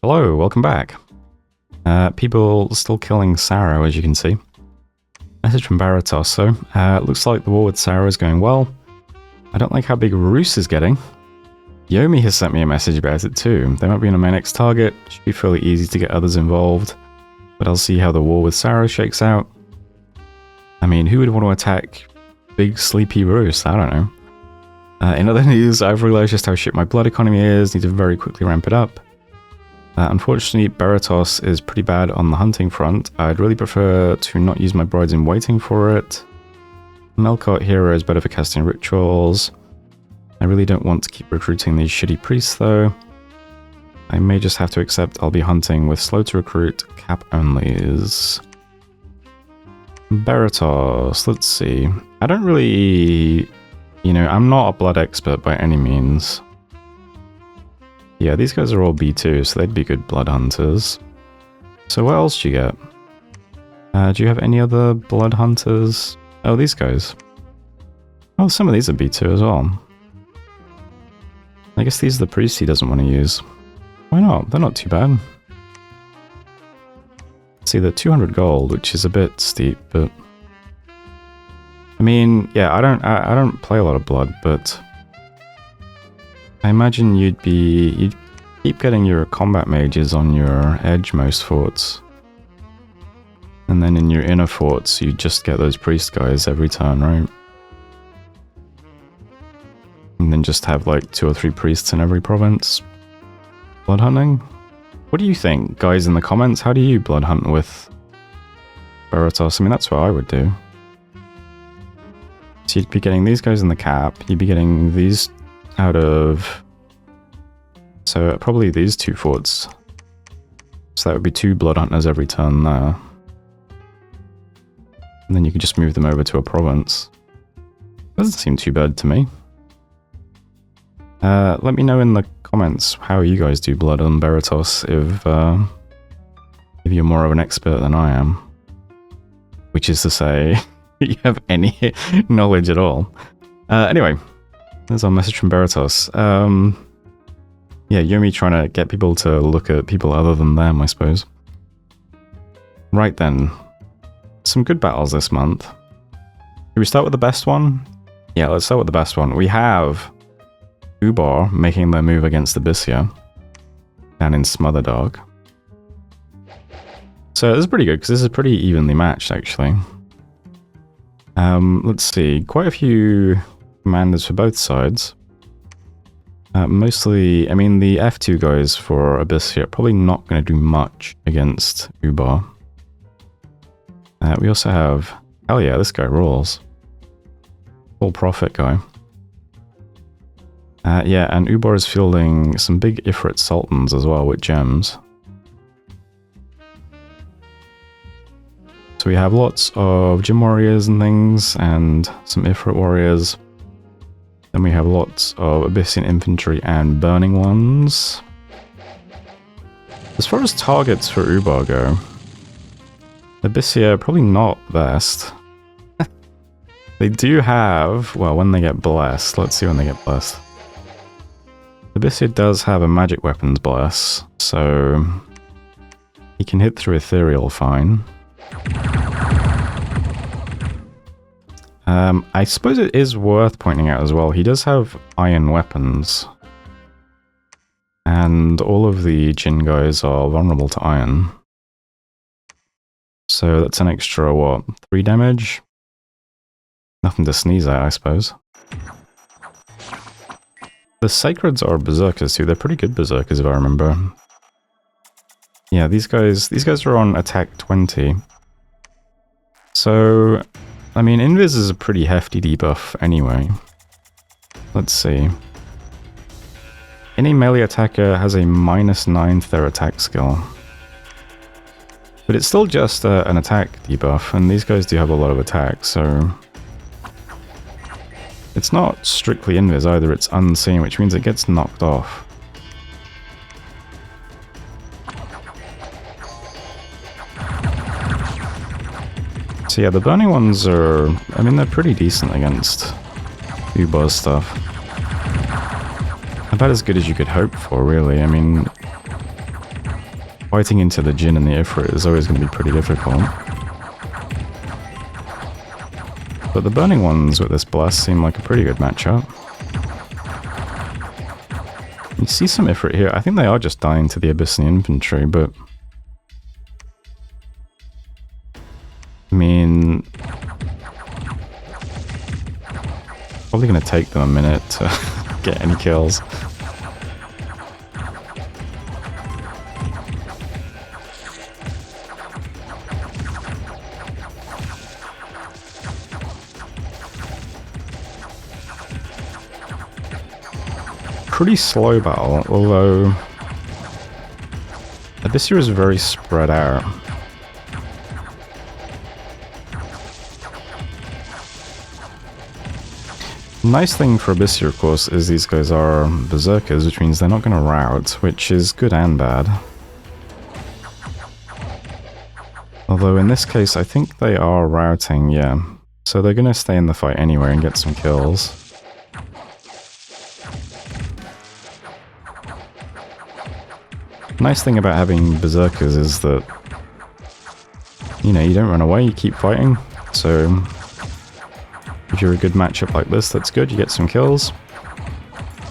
Hello, welcome back. People still killing Sarah, as you can see. Message from Baratos. So, looks like the war with Sarah is going well. I don't like how big Roos is getting. Yomi has sent me a message about it too. They might be on my next target. Should be fairly easy to get others involved. But I'll see how the war with Sarah shakes out. I mean, who would want to attack big sleepy Roos? I don't know. In other news, I've realized just how shit my blood economy is. Need to very quickly ramp it up. Unfortunately, Baratos is pretty bad on the hunting front. I'd really prefer to not use my brides in waiting for it. Melkart Hero is better for casting rituals. I really don't want to keep recruiting these shitty priests though. I may just have to accept I'll be hunting with slow to recruit cap onlys. Baratos, let's see. I don't really... You know, I'm not a blood expert by any means. Yeah, these guys are all B2, so they'd be good blood hunters. So what else do you get? Do you have any other blood hunters? Oh, these guys. Oh, some of these are B2 as well. I guess these are the priests he doesn't want to use. Why not? They're not too bad. See, they're 200 gold, which is a bit steep, but... I mean, yeah, I don't play a lot of blood, but... I imagine you'd keep getting your combat mages on your edge most forts. And then in your inner forts, you just get those priest guys every turn, right? And then just have like 2 or 3 priests in every province. Blood hunting? What do you think, guys, in the comments? How do you blood hunt with Baratos? I mean, that's what I would do. So you'd be getting these guys in the cap, you'd be getting these out of... So probably these 2 forts. So that would be 2 blood hunters every turn there. And then you could just move them over to a province. Doesn't seem too bad to me. Let me know in the comments how you guys do blood on Baratos if you're more of an expert than I am. Which is to say, you have any knowledge at all. Anyway, there's our message from Baratos. Yeah, Yomi trying to get people to look at people other than them, I suppose. Right then. Some good battles this month. Can we start with the best one? Yeah, let's start with the best one. We have Ubar making their move against Abyssia down in Smotherdark. So this is pretty good, because this is pretty evenly matched, actually. Let's see. Quite a few commanders for both sides. Mostly, I mean, the F2 guys for Abyssia are probably not going to do much against Ubar. We also have... Hell yeah, this guy rules. Full profit guy. Yeah, and Ubar is fielding some big Ifrit Sultans as well with gems. So we have lots of gem warriors and things, and some Ifrit warriors. Then we have lots of Abyssian infantry and burning ones. As far as targets for Ubar go, Abyssia probably not best. They do have, well, when they get blessed, let's see when they get blessed. Abyssia does have a magic weapons bless, so he can hit through ethereal fine. I suppose it is worth pointing out as well, he does have iron weapons. And all of the Jinn guys are vulnerable to iron. So that's an extra, what, 3 damage? Nothing to sneeze at, I suppose. The Sacreds are berserkers too, they're pretty good berserkers if I remember. Yeah, these guys are on attack 20. So, I mean, Invis is a pretty hefty debuff anyway. Let's see. Any melee attacker has a -9 to their attack skill. But it's still just an attack debuff, and these guys do have a lot of attack, so... It's not strictly Invis either, it's unseen, which means it gets knocked off. So yeah, the burning ones are... I mean, they're pretty decent against Ubar's stuff. About as good as you could hope for, really. I mean, Fighting into the Jinn and the Ifrit is always going to be pretty difficult. But the Burning Ones with this Bless seem like a pretty good matchup. You see some Ifrit here. I think they are just dying to the Abyssinian infantry, but... I mean... Probably going to take them a minute to get any kills. Pretty slow battle, although Abyssir is very spread out. Nice thing for Abyssir, of course, is these guys are berserkers, which means they're not going to rout, which is good and bad. Although in this case, I think they are routing, yeah. So they're going to stay in the fight anyway and get some kills. Nice thing about having berserkers is that, you know, you don't run away, you keep fighting. So if you're a good matchup like this, that's good, you get some kills.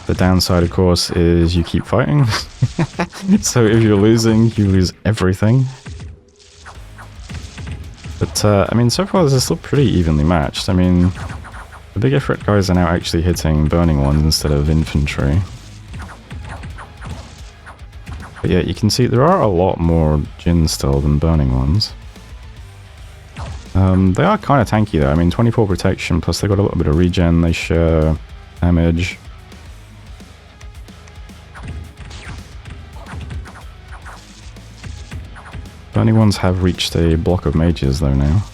The downside, of course, is you keep fighting. So if you're losing, you lose everything. But, I mean, so far this is still pretty evenly matched. I mean, the big Ifrit guys are now actually hitting Burning Ones instead of infantry. But yeah, you can see there are a lot more Jinn still than Burning Ones. They are kind of tanky though. I mean, 24 protection, plus they got a little bit of regen, they share damage. Burning Ones have reached a block of mages though now.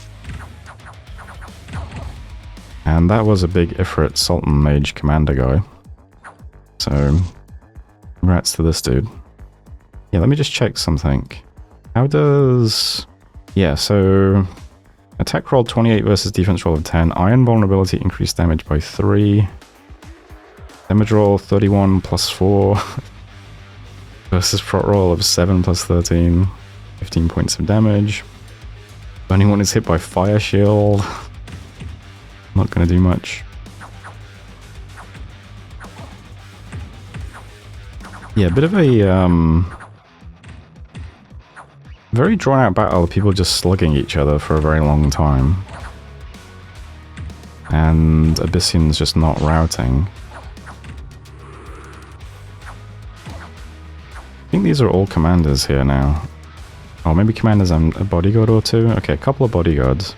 And that was a big Ifrit Sultan Mage Commander guy. So, congrats to this dude. Yeah, let me just check something. How does... Yeah, so... Attack roll 28 versus defense roll of 10. Iron vulnerability increased damage by 3. Damage roll 31 plus 4. Versus prot roll of 7 plus 13. 15 points of damage. Burning One is hit by Fire Shield. Not gonna do much. Yeah, a bit of a... very drawn out battle of people just slugging each other for a very long time. And Abyssinian's just not routing. I think these are all commanders here now. Oh, maybe commanders and a bodyguard or two? Okay, a couple of bodyguards.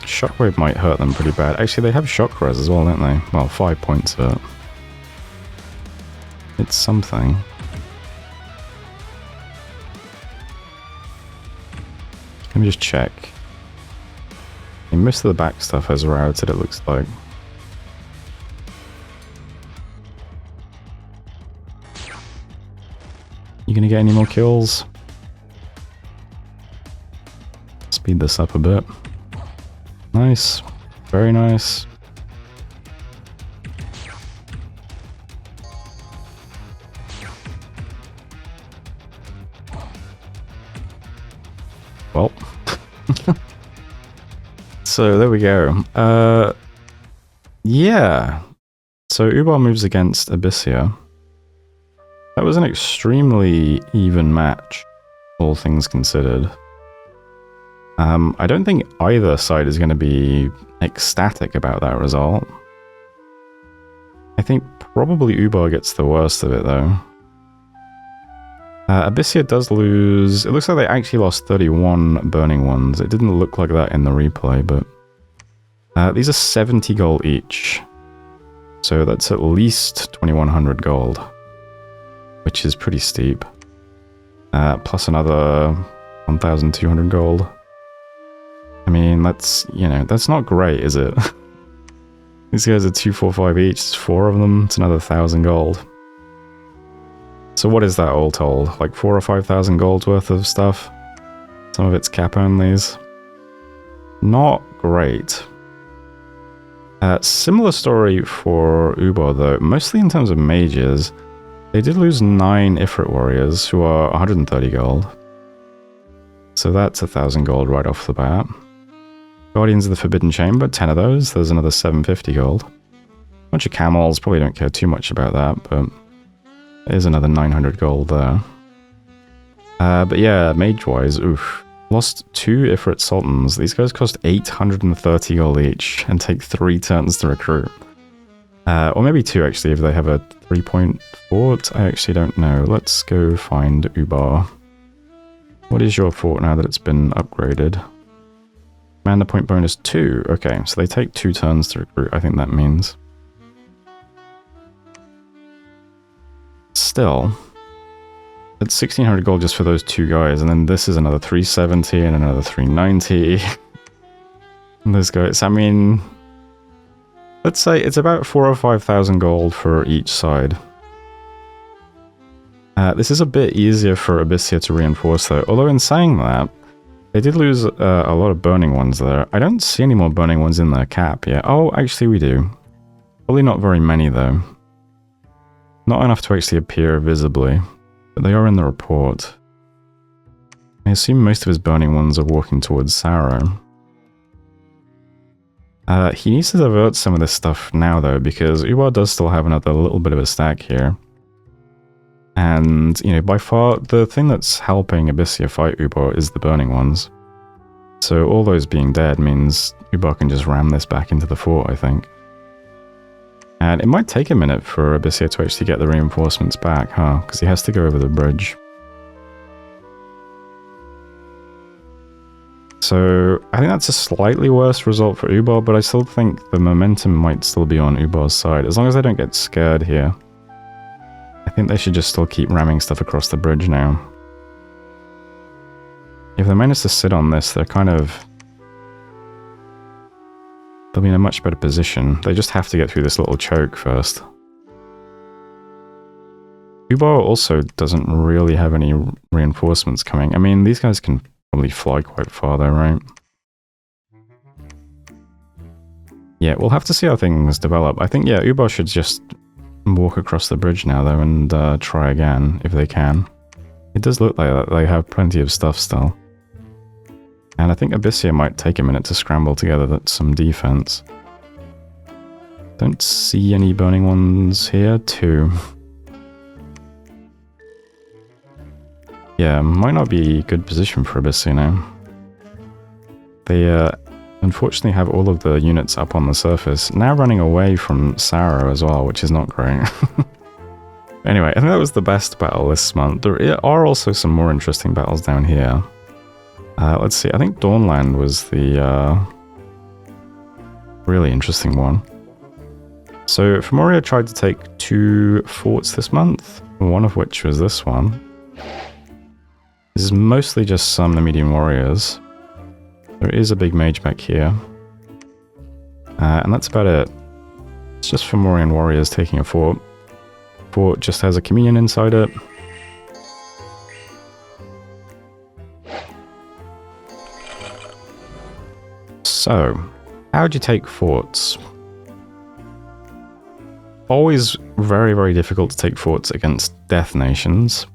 Shockwave might hurt them pretty bad. Actually, they have shock res as well, don't they? Well, 5 points of it. It's something. Let me just check. Okay, most of the back stuff has routed, it looks like. You gonna get any more kills? Speed this up a bit. Nice. Very nice. Well. So there we go. Yeah. So Ubar moves against Abyssir. That was an extremely even match, all things considered. I don't think either side is going to be ecstatic about that result. I think probably Ubar gets the worst of it, though. Abyssir does lose... It looks like they actually lost 31 Burning Ones. It didn't look like that in the replay, but... these are 70 gold each. So that's at least 2100 gold. Which is pretty steep. Plus another 1200 gold. I mean, that's, you know, that's not great, is it? These guys are 245 each, it's 4 of them, it's another 1000 gold. So what is that all told? Like 4,000 or 5,000 gold's worth of stuff? Some of it's cap onlys. Not great. Similar story for Ubar though, mostly in terms of mages. They did lose 9 Ifrit warriors who are 130 gold. So that's 1,000 gold right off the bat. Guardians of the Forbidden Chamber, 10 of those. There's another 750 gold. Bunch of camels, probably don't care too much about that, but there's another 900 gold there. But yeah, mage-wise, oof. Lost 2 Ifrit Sultans. These guys cost 830 gold each and take 3 turns to recruit. Or maybe 2 actually, if they have a 3-point fort. I actually don't know. Let's go find Ubar. What is your fort now that it's been upgraded? Commander point bonus 2. Okay, so they take 2 turns to recruit, I think that means. Still, it's 1,600 gold just for those 2 guys, and then this is another 370 and another 390. And those guys, I mean, let's say it's about 4,000 or 5,000 gold for each side. This is a bit easier for Abyssia to reinforce though, although in saying that, they did lose a lot of burning ones there. I don't see any more burning ones in their cap yet. Oh, actually we do. Probably not very many though. Not enough to actually appear visibly, but they are in the report. I assume most of his burning ones are walking towards Sarrow. He needs to divert some of this stuff now though, because Ubar does still have another little bit of a stack here. And, you know, by far, the thing that's helping Abyssia fight Ubar is the burning ones. So all those being dead means Ubar can just ram this back into the fort, I think. And it might take a minute for Abyssia to actually get the reinforcements back, huh? Because he has to go over the bridge. So I think that's a slightly worse result for Ubar, but I still think the momentum might still be on Ubar's side, as long as they don't get scared here. I think they should just still keep ramming stuff across the bridge now. If they manage to sit on this, they're kind of... they'll be in a much better position. They just have to get through this little choke first. Ubar also doesn't really have any reinforcements coming. I mean, these guys can probably fly quite far though, right? Yeah, we'll have to see how things develop. I think, yeah, Ubar should just walk across the bridge now though and try again if they can. It does look like they have plenty of stuff still. And I think Abyssia might take a minute to scramble together some defense. Don't see any burning ones here. 2. Yeah, might not be a good position for Abyssia now. They unfortunately have all of the units up on the surface, now running away from Sarrow as well, which is not great. Anyway, I think that was the best battle this month. There are also some more interesting battles down here. Let's see, I think Dawnland was the really interesting one. So Femoria tried to take 2 forts this month, one of which was this one. This is mostly just some Nemedian warriors. There is a big mage back here. And that's about it. It's just Fomorian warriors taking a fort. Fort just has a communion inside it. So, how would you take forts? Always very, very difficult to take forts against death nations.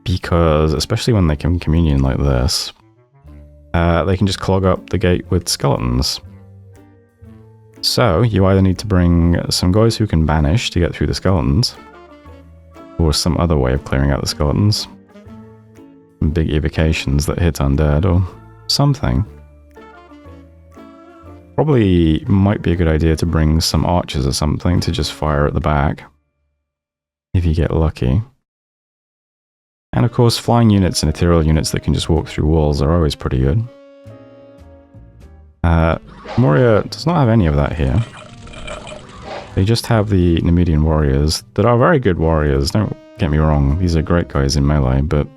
Because, especially when they can communion like this, they can just clog up the gate with skeletons. So, you either need to bring some guys who can banish to get through the skeletons, or some other way of clearing out the skeletons. Big evocations that hit undead, or something. Probably might be a good idea to bring some archers or something to just fire at the back, if you get lucky. And of course, flying units and ethereal units that can just walk through walls are always pretty good. Moria does not have any of that here. They just have the Nemedian warriors that are very good warriors, don't get me wrong, these are great guys in melee, but...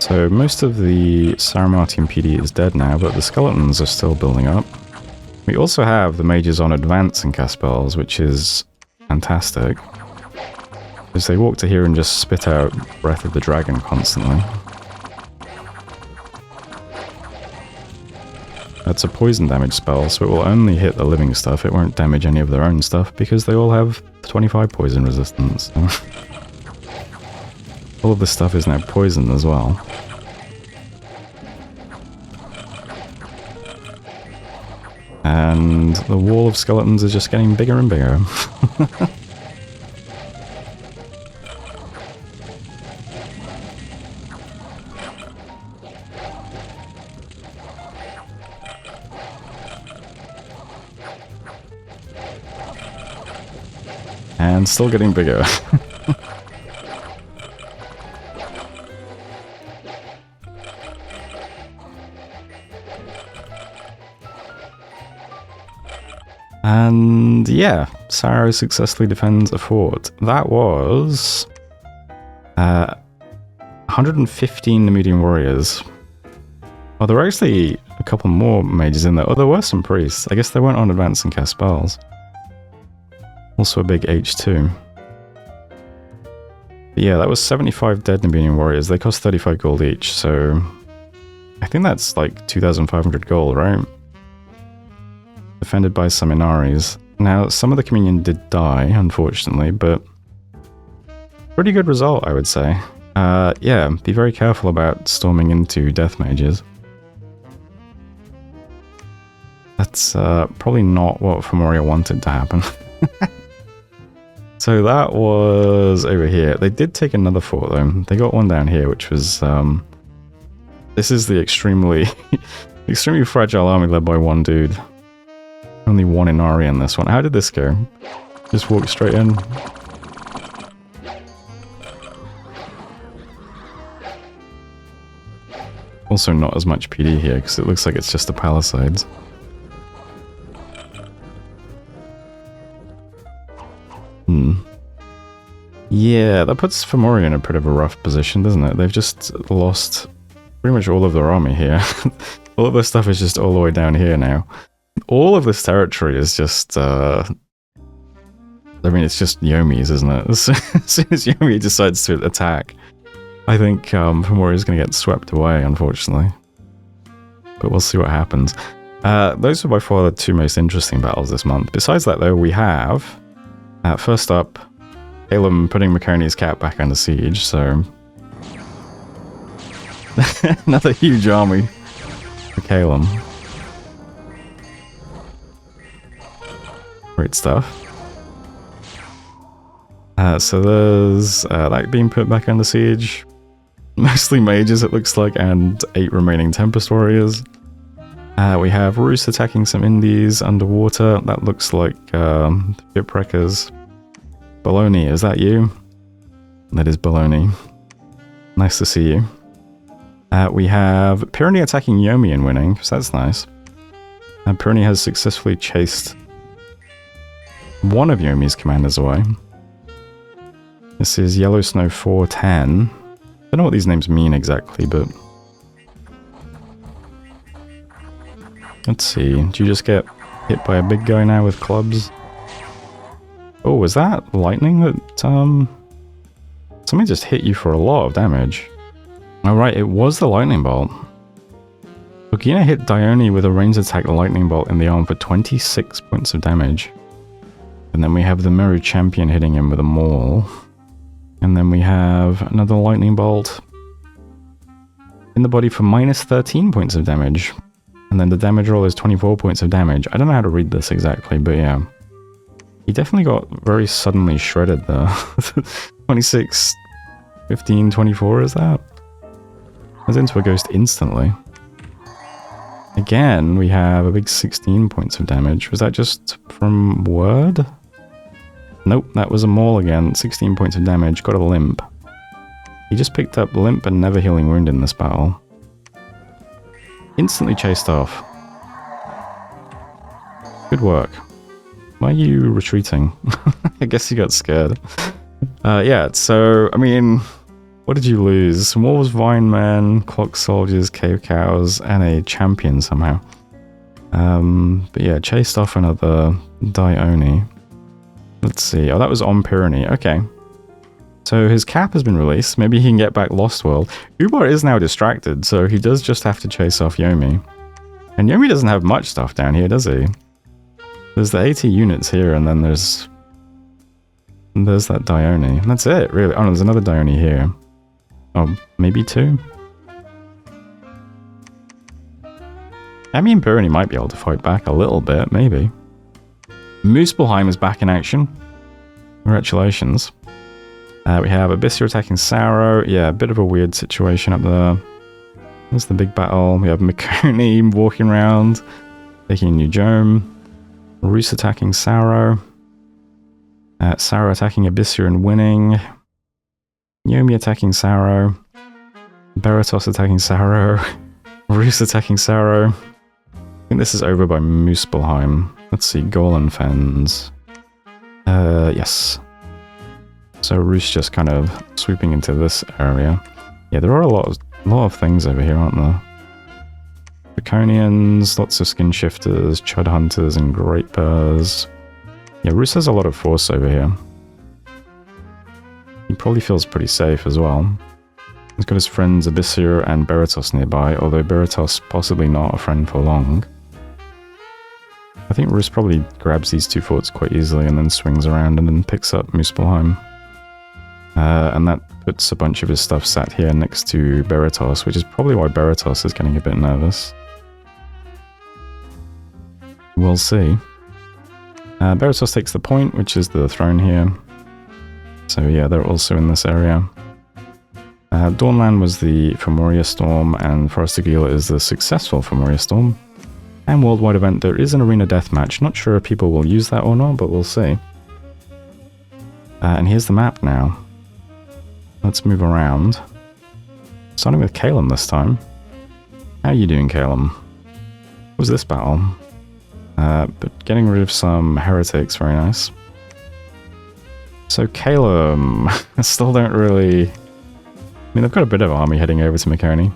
So most of the Saramatian PD is dead now, but the skeletons are still building up. We also have the mages on advance and cast spells, which is fantastic. Because they walk to here and just spit out Breath of the Dragon constantly. That's a poison damage spell, so it will only hit the living stuff. It won't damage any of their own stuff, because they all have 25 poison resistance. So. All of this stuff is now poison as well. And the wall of skeletons is just getting bigger and bigger. And still getting bigger. And yeah, Sarah successfully defends a fort. That was 115 Nemedian warriors. Oh, there were actually a couple more mages in there. Oh, there were some priests. I guess they weren't on advance and cast spells. Also a big H2. But yeah, that was 75 dead Nemedian warriors. They cost 35 gold each, so I think that's like 2,500 gold, right? Defended by some Inaris. Now, some of the Communion did die, unfortunately, but pretty good result, I would say. Yeah, be very careful about storming into death mages. That's probably not what Femoria wanted to happen. So that was over here. They did take another fort, though. They got one down here, which was... this is the extremely fragile army led by one dude. Only one Inari in this one. How did this go? Just walk straight in. Also not as much PD here, because it looks like it's just the palisades. Yeah, that puts Femoria in a bit of a rough position, doesn't it? They've just lost pretty much all of their army here. All of their stuff is just all the way down here now. All of this territory is just, I mean, it's just Yomi's, isn't it? As soon as Yomi decides to attack, I think Femoria is going to get swept away, unfortunately. But we'll see what happens. Those are by far the two most interesting battles this month. Besides that, though, we have, first up, Calum putting Makoni's cap back under siege, so... Another huge army for Calum. Great stuff. So there's that being put back under siege. Mostly mages, it looks like, and 8 remaining Tempest warriors. We have Roos attacking some Indies underwater. That looks like Shipwreckers. Baloney, is that you? That is Baloney. Nice to see you. We have Pyrenees attacking Yomi and winning, so that's nice. Pyrenees has successfully chased one of Yomi's commanders away. This is Yellow Snow 410. Don't know what these names mean exactly, but... Let's see, do you just get hit by a big guy now with clubs? Oh, was that lightning that, something just hit you for a lot of damage. Oh right, it was the lightning bolt. Ogina hit Dione with a ranged attack lightning bolt in the arm for 26 points of damage. And then we have the Meru champion hitting him with a maul. And then we have another lightning bolt in the body for minus 13 points of damage. And then the damage roll is 24 points of damage. I don't know how to read this exactly, but yeah. He definitely got very suddenly shredded there. 26, 15, 24 is that? I was into a ghost instantly. Again, we have a big 16 points of damage. Was that just from word? Nope, that was a maul again. 16 points of damage. Got a limp. He just picked up limp and never healing wound in this battle. Instantly chased off. Good work. Why are you retreating? I guess he got scared. Yeah, so, I mean, What did you lose? Some wolves, vine men, clock soldiers, cave cows, and a champion somehow. But yeah, chased off another Dione. Let's see. Oh, that was on Pyrenees. Okay. So his cap has been released. Maybe he can get back Lost World. Ubar is now distracted, so he does just have to chase off Yomi. And Yomi doesn't have much stuff down here, does he? There's the 80 units here, and then there's that Dione. And that's it, really. Oh, there's another Dione here. Oh, maybe 2? I mean, Pyrenees might be able to fight back a little bit, maybe. Muspelheim is back in action. Congratulations. We have Abyssir attacking Sauro. Yeah, a bit of a weird situation up there. There's the big battle. We have Mikoni walking around, taking a new Jome. Rus attacking Sauro. Sauro attacking Abyssir and winning. Yomi attacking Sauro. Beratos attacking Sauro. Rus attacking Sauro. I think this is over by Muspelheim. Let's see, Golan Fens. Yes. So Rus just kind of swooping into this area. Yeah, there are a lot of things over here, aren't there? Draconians, lots of skin shifters, chud hunters, and great bears. Yeah, Rus has a lot of force over here. He probably feels pretty safe as well. He's got his friends Abyssir and Beratos nearby, although Beratos possibly not a friend for long. I think Rus probably grabs these 2 forts quite easily and then swings around and then picks up Muspelheim. And that puts a bunch of his stuff sat here next to Beratos, which is probably why Beratos is getting a bit nervous. We'll see. Beratos takes the point, which is the throne here. So yeah, they're also in this area. Dawnland was the Femoria Storm, and Forest of Gila is the successful Femoria Storm. And Worldwide Event, there is an arena deathmatch. Not sure if people will use that or not, but we'll see. And here's the map now. Let's move around. Starting with Calum this time. How are you doing, Calum? What was this battle? But getting rid of some heretics, very nice. So Calum, I still don't really... I mean, they've got a bit of army heading over to Mikoni.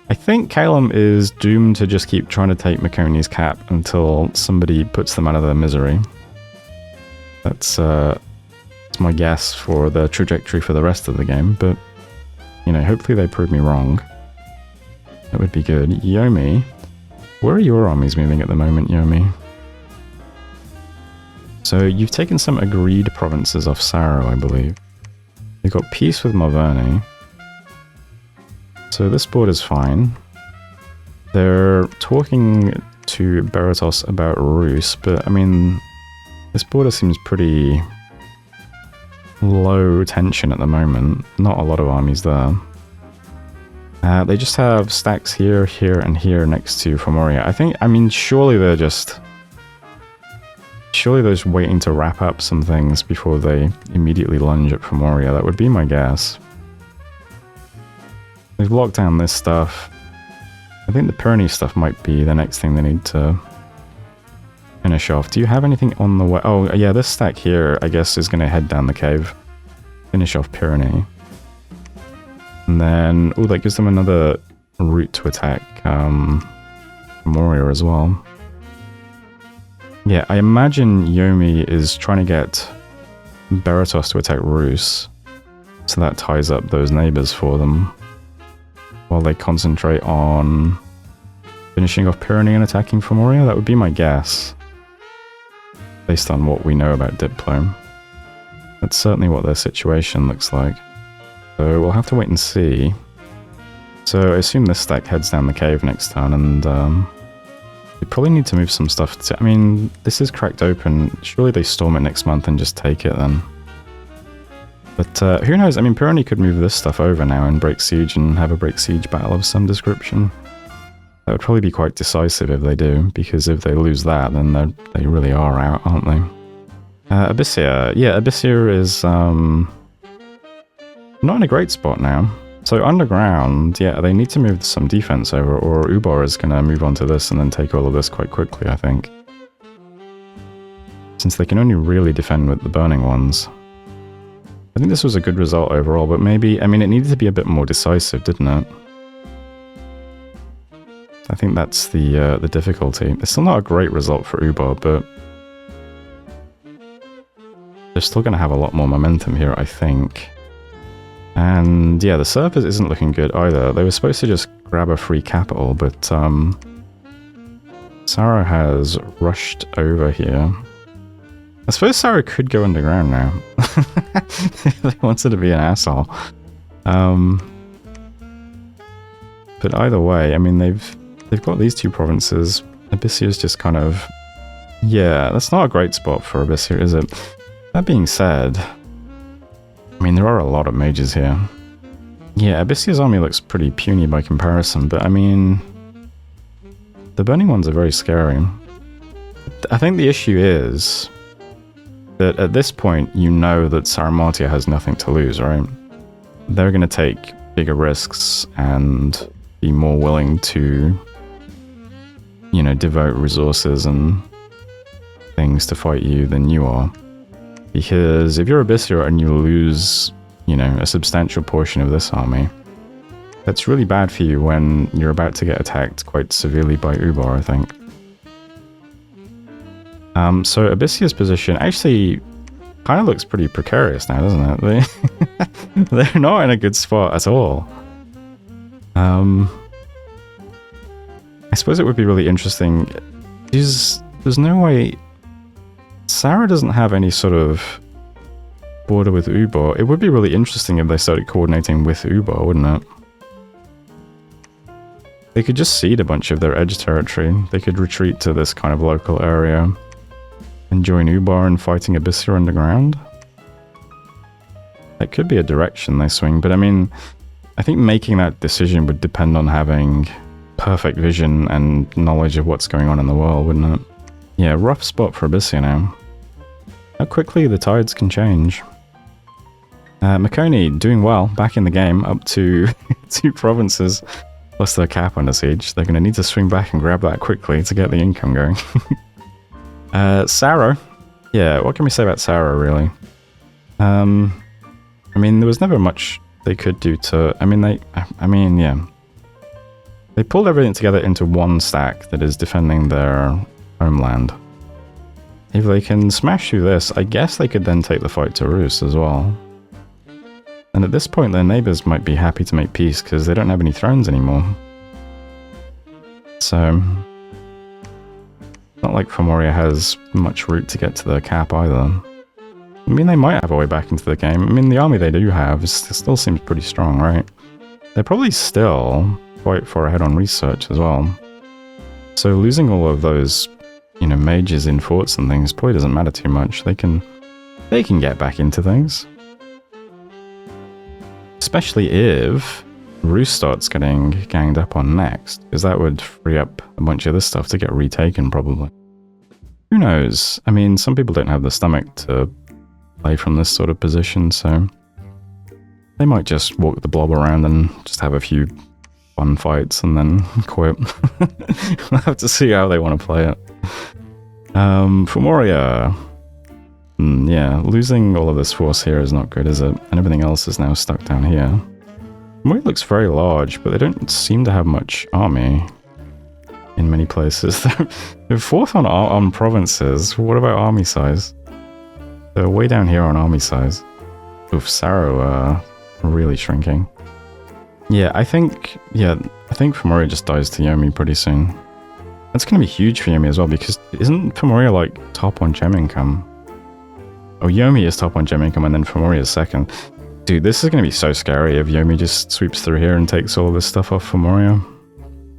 I think Calum is doomed to just keep trying to take Mikoni's cap until somebody puts them out of their misery. That's my guess for the trajectory for the rest of the game, but, you know, hopefully they prove me wrong. That would be good. Yomi, where are your armies moving at the moment, Yomi? So you've taken some agreed provinces off Sauro, I believe. You've got peace with Malverne. So this border's fine. They're talking to Beratos about Rus, but I mean, this border seems pretty low tension at the moment. Not a lot of armies there. They just have stacks here, here, and here next to Femoria. I mean, surely they're just waiting to wrap up some things before they immediately lunge at Femoria. That would be my guess. They've locked down this stuff. I think the Pyrenees stuff might be the next thing they need to finish off. Do you have anything on the way? Oh, yeah, this stack here, I guess, is going to head down the cave. Finish off Pyrenees. And then, oh, that gives them another route to attack Femoria as well. Yeah, I imagine Yomi is trying to get Beratos to attack Rus. So that ties up those neighbors for them. While they concentrate on finishing off Pyrenees and attacking Femoria. That would be my guess. Based on what we know about Diplo. That's certainly what their situation looks like. So we'll have to wait and see. So I assume this stack heads down the cave next turn, and we probably need to move some stuff to... I mean, this is cracked open. Surely they storm it next month and just take it then. But who knows? I mean, Pyrenees could move this stuff over now and break siege and have a break siege battle of some description. That would probably be quite decisive if they do, because if they lose that, then they really are out, aren't they? Abyssir. Yeah, Abyssir is not in a great spot now. So underground, yeah, they need to move some defense over, or Ubar is going to move on to this and then take all of this quite quickly, I think. Since they can only really defend with the burning ones. I think this was a good result overall, but maybe, I mean, it needed to be a bit more decisive, didn't it? I think that's the difficulty. It's still not a great result for itsmuuuuuu, but they're still going to have a lot more momentum here, I think. And yeah, the surface isn't looking good either. They were supposed to just grab a free capital, but Sarah has rushed over here. I suppose Sarah could go underground now. If they wanted to be an asshole. But either way, I mean, they've got these two provinces. Abyssia's just kind of... Yeah, that's not a great spot for Abyssia, is it? That being said, I mean, there are a lot of mages here. Yeah, Abyssia's army looks pretty puny by comparison, but I mean... The burning ones are very scary. I think the issue is that at this point, you know that Saramatia has nothing to lose, right? They're going to take bigger risks and be more willing to, you know, devote resources and things to fight you than you are. Because if you're Abyssia and you lose, you know, a substantial portion of this army, that's really bad for you when you're about to get attacked quite severely by itsmuuuuuu, I think. So Abyssia's position actually kind of looks pretty precarious now, doesn't it? They're not in a good spot at all. I suppose it would be really interesting. There's no way... Sarah doesn't have any sort of border with itsmuuuuuu. It would be really interesting if they started coordinating with itsmuuuuuu, wouldn't it? They could just cede a bunch of their edge territory. They could retreat to this kind of local area and join itsmuuuuuu in fighting Abyssia underground. That could be a direction they swing, but I mean, I think making that decision would depend on having perfect vision and knowledge of what's going on in the world, wouldn't it? Yeah, rough spot for Abyssia now. How quickly the tides can change. Makoni doing well, back in the game, up to 2 provinces, plus their cap under siege. They're going to need to swing back and grab that quickly to get the income going. Sarah. Yeah, what can we say about Sarah, really? I mean, there was never much they could do to... I mean, yeah. They pulled everything together into one stack that is defending their homeland. If they can smash through this, I guess they could then take the fight to Rus as well. And at this point, their neighbors might be happy to make peace because they don't have any thrones anymore. So... not like Fomoriya has much route to get to the cap either. I mean, they might have a way back into the game. I mean, the army they do have still seems pretty strong, right? They're probably still quite far ahead on research as well. So losing all of those, you know, mages in forts and things probably doesn't matter too much. They can get back into things. Especially if Rus starts getting ganged up on next, because that would free up a bunch of this stuff to get retaken, probably. Who knows? I mean, some people don't have the stomach to play from this sort of position, so they might just walk the blob around and just have a few fun fights and then quit. We'll have to see how they want to play it. Fomoriya. Yeah, losing all of this force here is not good, is it? And everything else is now stuck down here. Fomoriya looks very large, but they don't seem to have much army in many places. They're 4th on provinces. What about army size? They're way down here on army size. Oof, Saro really shrinking. Yeah, I think Fomoriya just dies to Yomi pretty soon. That's going to be huge for Yomi as well, because isn't Fomoriya like top on gem income? Oh, Yomi is top on gem income, and then Fomoriya is 2nd. Dude, this is going to be so scary if Yomi just sweeps through here and takes all of this stuff off Fomoriya.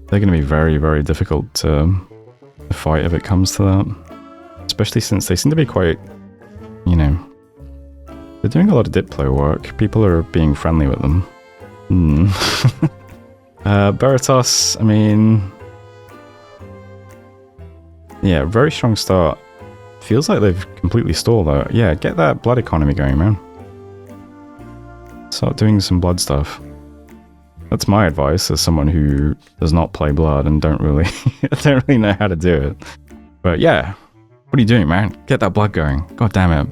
They're going to be very, very difficult to fight if it comes to that. Especially since they seem to be quite, you know... They're doing a lot of diplo work. People are being friendly with them. Baratos, I mean... Yeah, very strong start. Feels like they've completely stalled though. Yeah, get that blood economy going, man. Start doing some blood stuff. That's my advice as someone who does not play blood and don't really know how to do it. But yeah, what are you doing, man? Get that blood going. God damn it.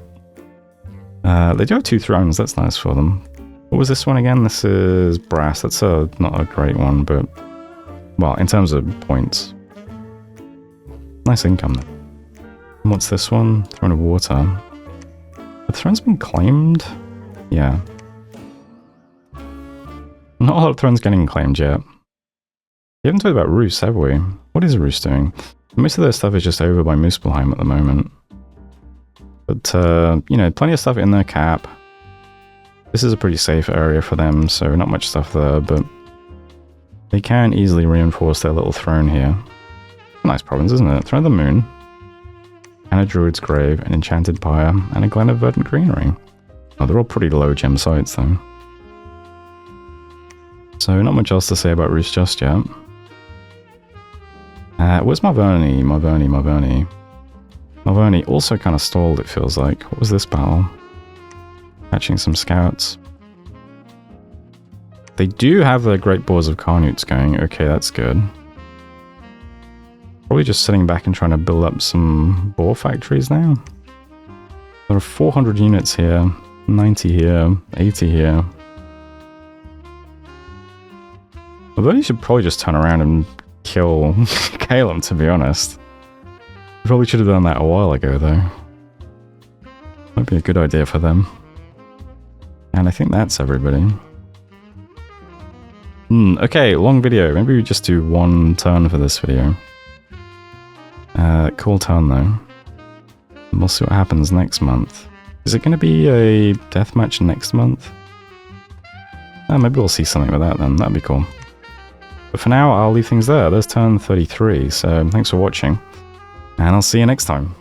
They do have 2 thrones, that's nice for them. What was this one again? This is brass. That's not a great one, but... Well, in terms of points. Nice income then. And what's this one? Throne of water. The throne's been claimed? Yeah. Not a lot of thrones getting claimed yet. We haven't talked about Rus, have we? What is Rus doing? Most of their stuff is just over by Muspelheim at the moment. But, you know, plenty of stuff in their cap. This is a pretty safe area for them, so not much stuff there, but they can easily reinforce their little throne here. Nice province, isn't it? Throne of the Moon, and a Druid's Grave, an Enchanted Pyre, and a Glen of Verdant Greenery. Oh, they're all pretty low gem sites, though. So, not much else to say about Rus just yet. Where's Marverni? Marverni also kind of stalled, it feels like. What was this battle? Catching some scouts. They do have the Great Boars of Carnutes going. Okay, that's good. Probably just sitting back and trying to build up some boar factories now. There are 400 units here, 90 here, 80 here. Although you should probably just turn around and kill Calum, to be honest. Probably should have done that a while ago, though. Might be a good idea for them. And I think that's everybody. Okay, long video. Maybe we just do 1 turn for this video. Cool turn, though. And we'll see what happens next month. Is it going to be a deathmatch next month? Maybe we'll see something with that then. That'd be cool. But for now, I'll leave things there. There's turn 33, so thanks for watching. And I'll see you next time.